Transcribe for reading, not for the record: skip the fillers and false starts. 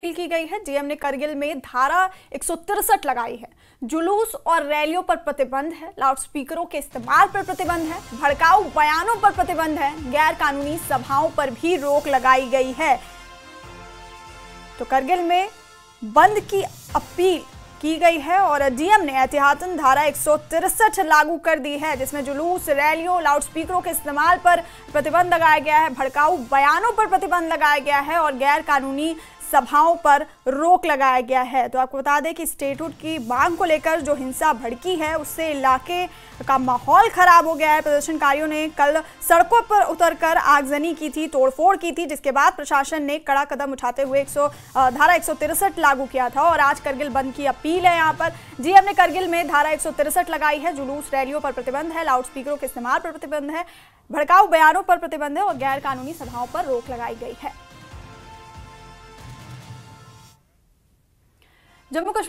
Appeal की गई है। डीएम ने करगिल में धारा 163 लगाई है। जुलूस और रैलियों पर प्रतिबंध है, लाउडस्पीकरों के इस्तेमाल पर प्रतिबंध है, भड़काऊ बयानों पर प्रतिबंध है, गैर कानूनी सभाओं पर भी रोक लगाई गई है। तो करगिल में बंद की अपील की गई है और डीएम ने एहतियातन धारा 163 लागू कर दी है, जिसमें जुलूस, रैलियों, लाउडस्पीकरों के इस्तेमाल पर प्रतिबंध लगाया गया है, भड़काऊ बयानों पर प्रतिबंध लगाया गया है और गैर कानूनी सभाओं पर रोक लगाया गया है। तो आपको बता दें कि स्टेटहुड की मांग को लेकर जो हिंसा भड़की है उससे इलाके का माहौल खराब हो गया है। प्रदर्शनकारियों ने कल सड़कों पर उतरकर आगजनी की थी, तोड़फोड़ की थी, जिसके बाद प्रशासन ने कड़ा कदम उठाते हुए धारा 163 लागू किया था और आज करगिल बंद की अपील है। यहाँ पर डीएम ने करगिल में धारा 163 लगाई है। जुलूस, रैलियों पर प्रतिबंध है, लाउडस्पीकरों के इस्तेमाल पर प्रतिबंध है, भड़काऊ बयानों पर प्रतिबंध है और गैर कानूनी सभाओं पर रोक लगाई गई है। जम्मू कश्मीर